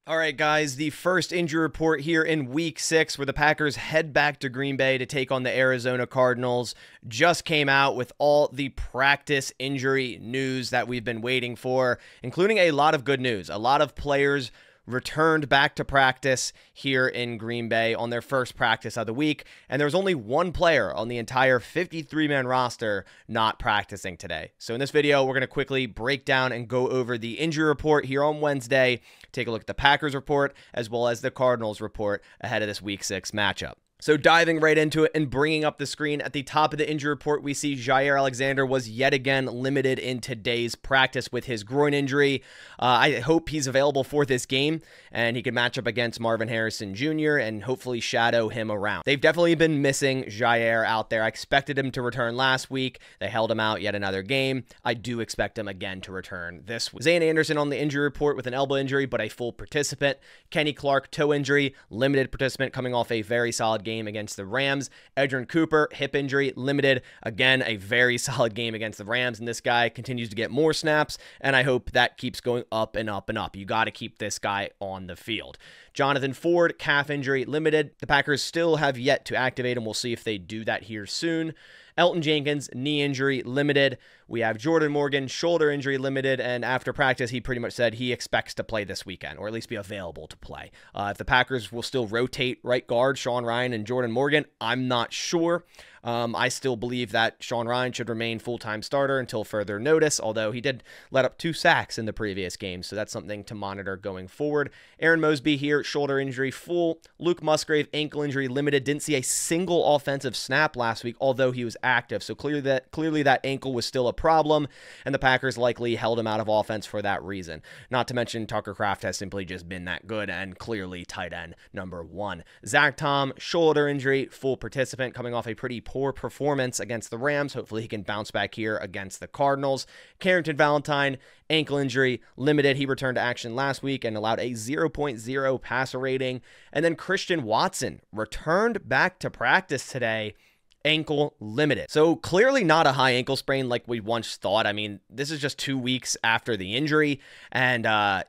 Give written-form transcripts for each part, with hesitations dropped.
All right, guys, the first injury report here in Week 6 where the Packers head back to Green Bay to take on the Arizona Cardinals just came out with all the practice injury news that we've been waiting for, including a lot of good news. A lot of players returned back to practice here in Green Bay on their first practice of the week, and there was only one player on the entire 53-man roster not practicing today. So in this video, we're going to quickly break down and go over the injury report here on Wednesday, take a look at the Packers report, as well as the Cardinals report ahead of this Week 6 matchup. So diving right into it and bringing up the screen at the top of the injury report, we see Jaire Alexander was yet again limited in today's practice with his groin injury. I hope he's available for this game and he can match up against Marvin Harrison Jr. and hopefully shadow him around. They've definitely been missing Jaire out there. I expected him to return last week. They held him out yet another game. I do expect him again to return this week. Zane Anderson on the injury report with an elbow injury, but a full participant. Kenny Clark, toe injury, limited participant coming off a very solid game against the Rams. Edgerrin Cooper, hip injury, limited. Again, a very solid game against the Rams, and this guy continues to get more snaps, and I hope that keeps going up and up and up. You got to keep this guy on the field. Jonathan Ford, calf injury, limited. The Packers still have yet to activate him. We'll see if they do that here soon. Elton Jenkins, knee injury, limited. We have Jordan Morgan, shoulder injury, limited, and after practice, he pretty much said he expects to play this weekend, or at least be available to play. If the Packers will still rotate right guard, Sean Rhyan and Jordan Morgan, I'm not sure. I still believe that Sean Rhyan should remain full-time starter until further notice, although he did let up 2 sacks in the previous game, so that's something to monitor going forward. Aaron Mosby here, shoulder injury, full. Luke Musgrave, ankle injury, limited. Didn't see a single offensive snap last week, although he was active, so clearly that ankle was still a problem, and the Packers likely held him out of offense for that reason. Not to mention Tucker Kraft has simply just been that good and clearly tight end number 1. Zack Tom, shoulder injury, full participant, coming off a pretty poor performance against the Rams. Hopefully he can bounce back here against the Cardinals. Carrington Valentine, ankle injury, limited. He returned to action last week and allowed a 0.0 passer rating. And then Christian Watson returned back to practice today, ankle limited. So clearly not a high ankle sprain like we once thought. I mean, this is just 2 weeks after the injury, and high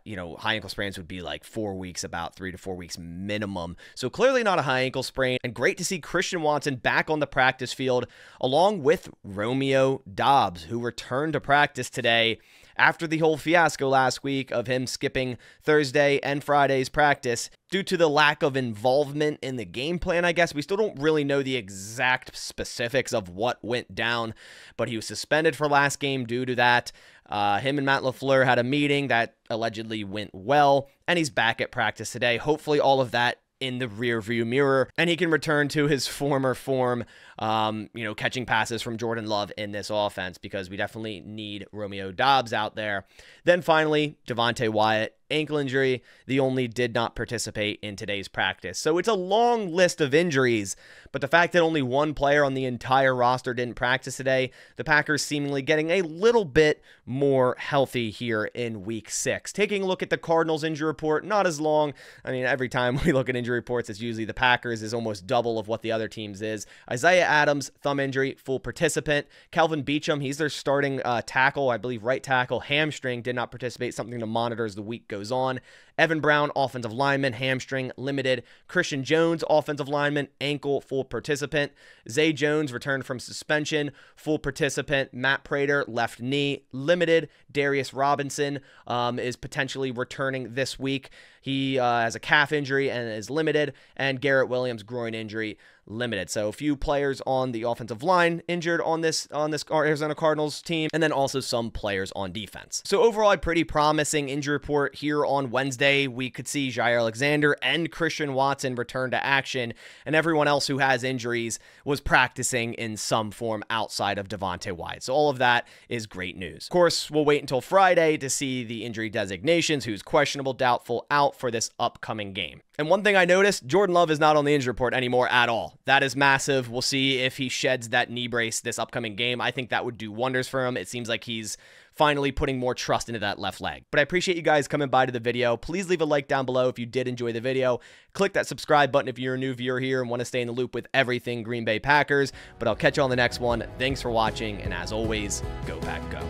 ankle sprains would be like 4 weeks, about 3 to 4 weeks minimum. So clearly not a high ankle sprain, and great to see Christian Watson back on the practice field along with Romeo Doubs, who returned to practice today after the whole fiasco last week of him skipping Thursday and Friday's practice due to the lack of involvement in the game plan, I guess. We still don't really know the exact specifics of what went down, but he was suspended for last game due to that. Him and Matt LaFleur had a meeting that allegedly went well, and he's back at practice today. Hopefully all of that in the rearview mirror, and he can return to his former form, catching passes from Jordan Love in this offense, because we definitely need Romeo Doubs out there. Then finally, Devonte Wyatt, ankle injury. The only did not participate in today's practice. So it's a long list of injuries, but the fact that only one player on the entire roster didn't practice today, the Packers seemingly getting a little bit more healthy here in Week 6. Taking a look at the Cardinals injury report, not as long. I mean, every time we look at injury reports, it's usually the Packers is almost double of what the other teams is. Isaiah Adams, thumb injury, full participant. Calvin Beachum, he's their starting tackle, I believe right tackle, hamstring, did not participate, something to monitor as the week goes on. Evan Brown, offensive lineman, hamstring, limited. Christian Jones, offensive lineman, ankle, full participant. Zay Jones returned from suspension, full participant. Matt Prater, left knee, limited. Darius Robinson is potentially returning this week. He has a calf injury and is limited, and Garrett Williams, groin injury, limited. So a few players on the offensive line injured on this Arizona Cardinals team, and then also some players on defense. So overall, a pretty promising injury report here on Wednesday. We could see Jaire Alexander and Christian Watson return to action, and everyone else who has injuries was practicing in some form outside of Devonte Wyatt. So all of that is great news. Of course, we'll wait until Friday to see the injury designations, who's questionable, doubtful, out for this upcoming game. And one thing I noticed, Jordan Love is not on the injury report anymore at all. That is massive. We'll see if he sheds that knee brace this upcoming game. I think that would do wonders for him. It seems like he's finally putting more trust into that left leg. But I appreciate you guys coming by to the video. Please leave a like down below if you did enjoy the video. Click that subscribe button if you're a new viewer here and want to stay in the loop with everything Green Bay Packers. But I'll catch you on the next one. Thanks for watching, and as always, go Pack Go.